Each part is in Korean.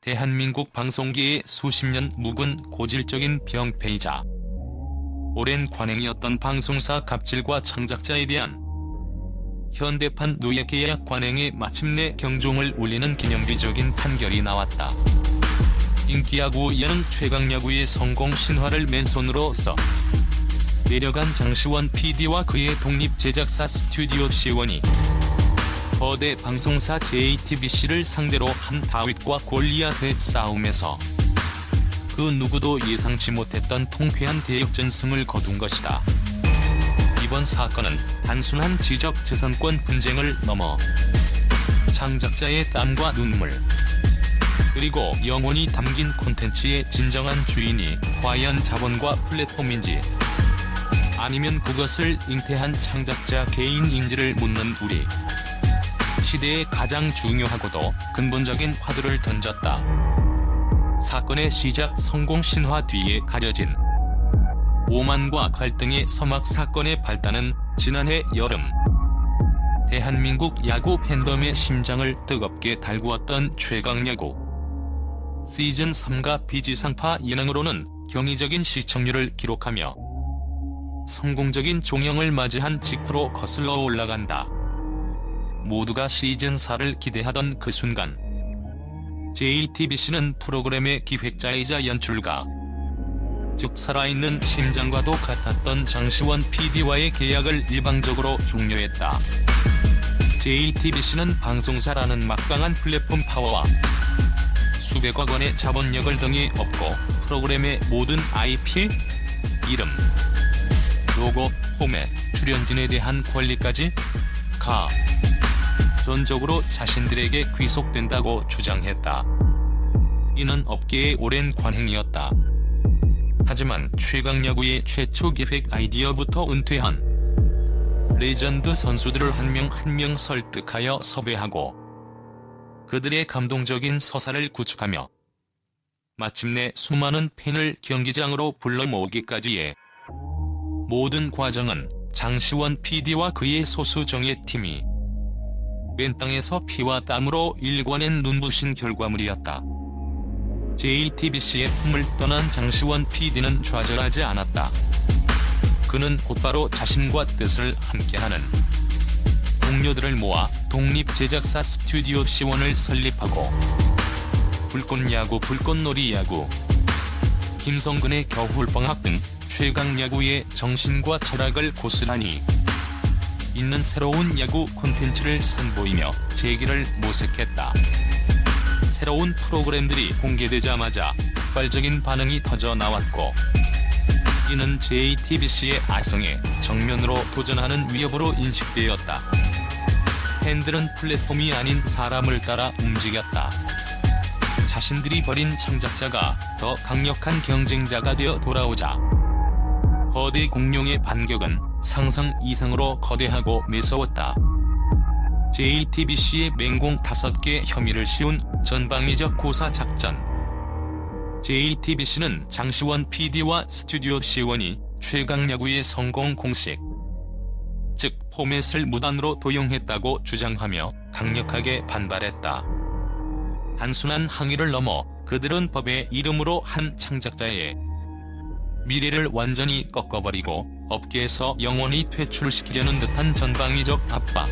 대한민국 방송계의 수십 년 묵은 고질적인 병폐이자 오랜 관행이었던 방송사 갑질과 창작자에 대한 현대판 노예계약 관행에 마침내 경종을 울리는 기념비적인 판결이 나왔다. 인기야구 예능 최강야구의 성공 신화를 맨손으로 써 내려간 장시원 PD와 그의 독립 제작사 스튜디오 C1이 거대 방송사 JTBC를 상대로 한 다윗과 골리앗의 싸움에서 그 누구도 예상치 못했던 통쾌한 대역전승을 거둔 것이다. 이번 사건은 단순한 지적재산권 분쟁을 넘어 창작자의 땀과 눈물, 그리고 영혼이 담긴 콘텐츠의 진정한 주인이 과연 자본과 플랫폼인지, 아니면 그것을 잉태한 창작자 개인인지를 묻는 우리 시대에 가장 중요하고도 근본적인 화두를 던졌다. 사건의 시작 성공 신화 뒤에 가려진 오만과 갈등의 서막. 사건의 발단은 지난해 여름 대한민국 야구 팬덤의 심장을 뜨겁게 달구었던 최강야구 시즌3가 비지상파 예능으로는 경이적인 시청률을 기록하며 성공적인 종영을 맞이한 직후로 거슬러 올라간다. 모두가 시즌4를 기대하던 그 순간 JTBC는 프로그램의 기획자이자 연출가, 즉 살아있는 심장과도 같았던 장시원 PD와의 계약을 일방적으로 종료했다. JTBC는 방송사라는 막강한 플랫폼 파워와 수백억 원의 자본력을 등에 업고 프로그램의 모든 IP, 이름, 로고, 포맷, 출연진에 대한 권리까지 전적으로 자신들에게 귀속된다고 주장했다. 이는 업계의 오랜 관행이었다. 하지만 최강야구의 최초 기획 아이디어부터 은퇴한 레전드 선수들을 한 명 한 명 설득하여 섭외하고 그들의 감동적인 서사를 구축하며 마침내 수많은 팬을 경기장으로 불러 모으기까지의 모든 과정은 장시원 PD와 그의 소수 정예팀이 맨 땅에서 피와 땀으로 일궈낸 눈부신 결과물이었다. JTBC의 품을 떠난 장시원 PD는 좌절하지 않았다. 그는 곧바로 자신과 뜻을 함께하는 동료들을 모아 독립 제작사 스튜디오 C1을 설립하고 불꽃야구, 불꽃놀이야구, 김성근의 겨울방학 등 최강야구의 정신과 철학을 고스란히 있는 새로운 야구 콘텐츠를 선보이며 재기를 모색했다. 새로운 프로그램들이 공개되자마자 폭발적인 반응이 터져 나왔고, 이는 JTBC의 아성에 정면으로 도전하는 위협으로 인식되었다. 팬들은 플랫폼이 아닌 사람을 따라 움직였다. 자신들이 버린 창작자가 더 강력한 경쟁자가 되어 돌아오자 거대 공룡의 반격은 상상 이상으로 거대하고 매서웠다. JTBC의 맹공 5개 혐의를 씌운 전방위적 고사 작전. JTBC는 장시원 PD와 스튜디오 C1이 최강야구의 성공 공식, 즉 포맷을 무단으로 도용했다고 주장하며 강력하게 반발했다. 단순한 항의를 넘어 그들은 법의 이름으로 한 창작자의 미래를 완전히 꺾어버리고 업계에서 영원히 퇴출시키려는 듯한 전방위적 압박,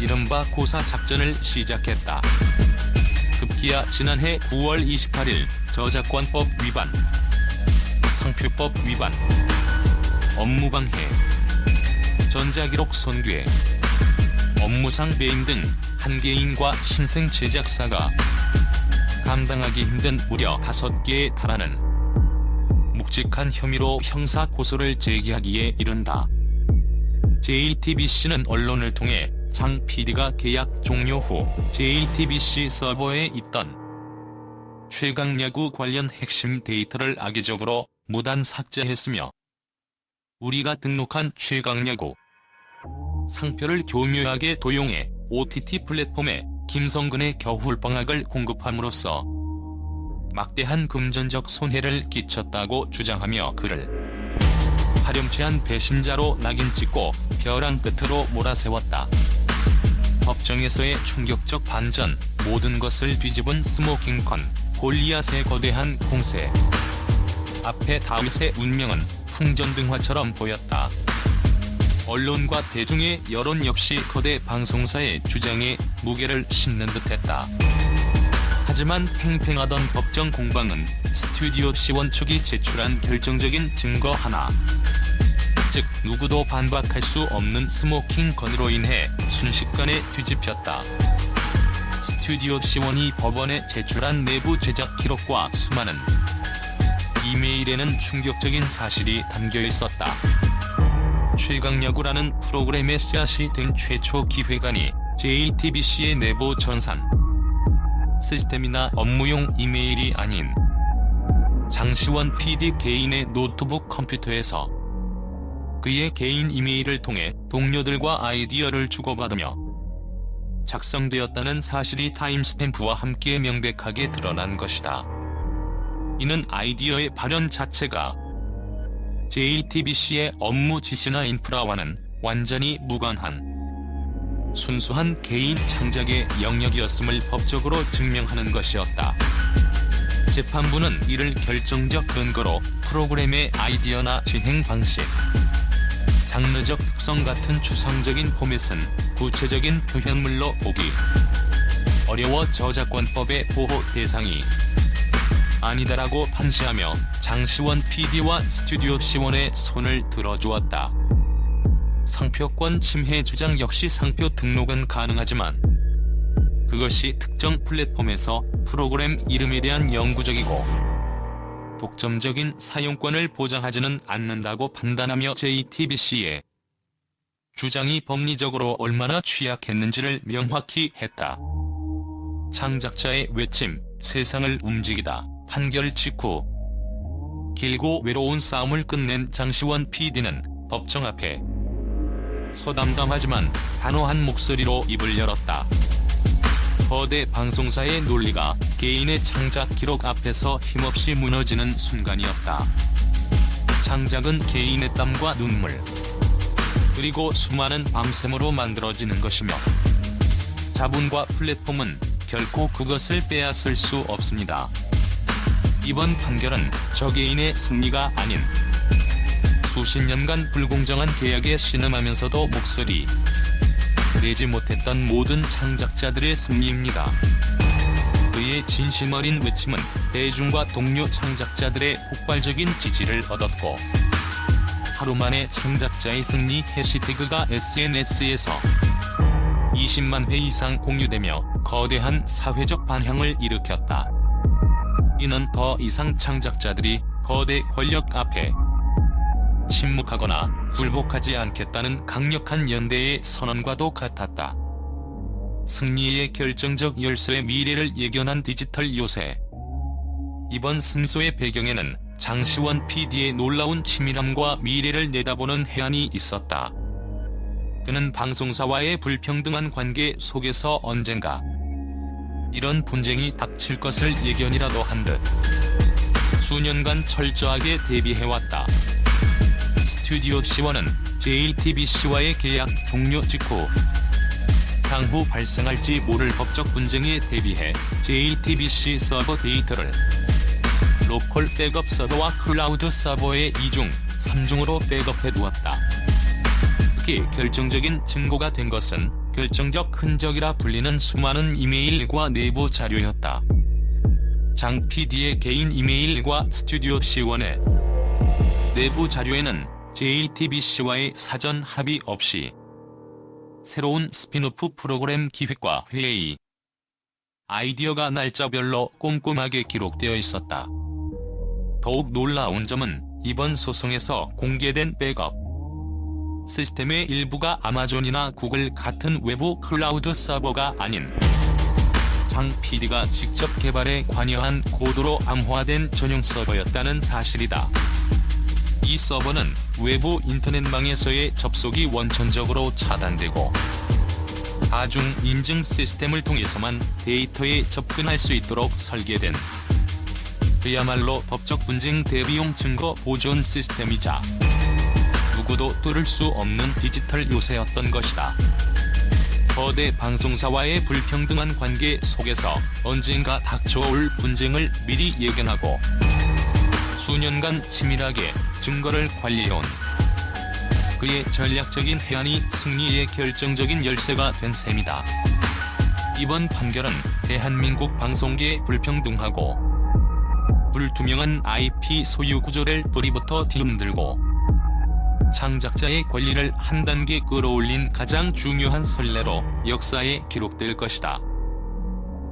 이른바 고사 작전을 시작했다. 급기야 지난해 9월 28일 저작권법 위반, 상표법 위반, 업무방해, 전자기록 손괴, 업무상 배임 등 한 개인과 신생 제작사가 감당하기 힘든 무려 5개에 달하는 묵직한 혐의로 형사 고소를 제기하기에 이른다. JTBC는 언론을 통해 장 PD가 계약 종료 후 JTBC 서버에 있던 최강야구 관련 핵심 데이터를 악의적으로 무단 삭제했으며, 우리가 등록한 최강야구 상표를 교묘하게 도용해 OTT 플랫폼에 김성근의 겨울방학을 공급함으로써 막대한 금전적 손해를 끼쳤다고 주장하며 그를 파렴치한 배신자로 낙인 찍고 벼랑 끝으로 몰아세웠다. 법정에서의 충격적 반전, 모든 것을 뒤집은 스모킹건, 골리앗의 거대한 공세. 앞에 다윗의 운명은 풍전등화처럼 보였다. 언론과 대중의 여론 역시 거대 방송사의 주장에 무게를 싣는 듯했다. 하지만 팽팽하던 법정 공방은 스튜디오 C1 측이 제출한 결정적인 증거 하나, 즉 누구도 반박할 수 없는 스모킹건으로 인해 순식간에 뒤집혔다. 스튜디오 C1이 법원에 제출한 내부 제작 기록과 수많은 이메일에는 충격적인 사실이 담겨 있었다. 최강야구라는 프로그램의 씨앗이 된 최초 기획안이 JTBC의 내부 전산 시스템이나 업무용 이메일이 아닌 장시원 PD 개인의 노트북 컴퓨터에서 그의 개인 이메일을 통해 동료들과 아이디어를 주고받으며 작성되었다는 사실이 타임스탬프와 함께 명백하게 드러난 것이다. 이는 아이디어의 발현 자체가 JTBC의 업무 지시나 인프라와는 완전히 무관한 순수한 개인 창작의 영역이었음을 법적으로 증명하는 것이었다. 재판부는 이를 결정적 근거로 프로그램의 아이디어나 진행 방식, 장르적 특성 같은 추상적인 포맷은 구체적인 표현물로 보기 어려워 저작권법의 보호 대상이 아니다라고 판시하며 장시원 PD와 스튜디오 C1의 손을 들어주었다. 상표권 침해 주장 역시 상표 등록은 가능하지만 그것이 특정 플랫폼에서 프로그램 이름에 대한 영구적이고 독점적인 사용권을 보장하지는 않는다고 판단하며 JTBC의 주장이 법리적으로 얼마나 취약했는지를 명확히 했다. 창작자의 외침, 세상을 움직이다. 판결 직후 길고 외로운 싸움을 끝낸 장시원 PD는 법정 앞에 서담담하지만 단호한 목소리로 입을 열었다. 거대 방송사의 논리가 개인의 창작 기록 앞에서 힘없이 무너지는 순간이었다. 창작은 개인의 땀과 눈물, 그리고 수많은 밤샘으로 만들어지는 것이며 자본과 플랫폼은 결코 그것을 빼앗을 수 없습니다. 이번 판결은 저 개인의 승리가 아닌 수십 년간 불공정한 계약에 신음하면서도 목소리 내지 못했던 모든 창작자들의 승리입니다. 그의 진심 어린 외침은 대중과 동료 창작자들의 폭발적인 지지를 얻었고 하루 만에 창작자의 승리 해시태그가 SNS에서 20만 회 이상 공유되며 거대한 사회적 반향을 일으켰다. 이는 더 이상 창작자들이 거대 권력 앞에 침묵하거나 굴복하지 않겠다는 강력한 연대의 선언과도 같았다. 승리의 결정적 열쇠의 미래를 예견한 디지털 요새. 이번 승소의 배경에는 장시원 PD의 놀라운 치밀함과 미래를 내다보는 해안이 있었다. 그는 방송사와의 불평등한 관계 속에서 언젠가 이런 분쟁이 닥칠 것을 예견이라도 한 듯 수년간 철저하게 대비해왔다. 스튜디오 C1은 JTBC와의 계약 종료 직후 향후 발생할지 모를 법적 분쟁에 대비해 JTBC 서버 데이터를 로컬 백업 서버와 클라우드 서버의 2중, 3중으로 백업해두었다. 특히 결정적인 증거가 된 것은 결정적 흔적이라 불리는 수많은 이메일과 내부 자료였다. 장 PD의 개인 이메일과 스튜디오 C1의 내부 자료에는 JTBC와의 사전 합의 없이 새로운 스핀오프 프로그램 기획과 회의, 아이디어가 날짜별로 꼼꼼하게 기록되어 있었다. 더욱 놀라운 점은 이번 소송에서 공개된 백업 시스템의 일부가 아마존이나 구글 같은 외부 클라우드 서버가 아닌 장 PD가 직접 개발에 관여한 고도로 암호화된 전용 서버였다는 사실이다. 이 서버는 외부 인터넷망에서의 접속이 원천적으로 차단되고 다중 인증 시스템을 통해서만 데이터에 접근할 수 있도록 설계된 그야말로 법적 분쟁 대비용 증거 보존 시스템이자 누구도 뚫을 수 없는 디지털 요새였던 것이다. 거대 방송사와의 불평등한 관계 속에서 언젠가 닥쳐올 분쟁을 미리 예견하고 수년간 치밀하게 증거를 관리해온 그의 전략적인 해안이 승리의 결정적인 열쇠가 된 셈이다. 이번 판결은 대한민국 방송계의 불평등하고 불투명한 IP 소유 구조를 뿌리부터 뒤흔들고 창작자의 권리를 한 단계 끌어올린 가장 중요한 선례로 역사에 기록될 것이다.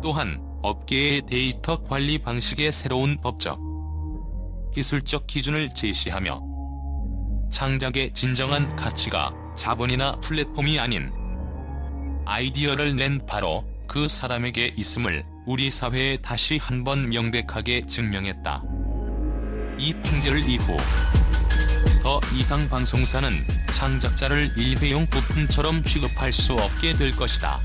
또한 업계의 데이터 관리 방식의 새로운 법적, 기술적 기준을 제시하며 창작의 진정한 가치가 자본이나 플랫폼이 아닌 아이디어를 낸 바로 그 사람에게 있음을 우리 사회에 다시 한번 명백하게 증명했다. 이 판결 이후 더 이상 방송사는 창작자를 일회용 부품처럼 취급할 수 없게 될 것이다.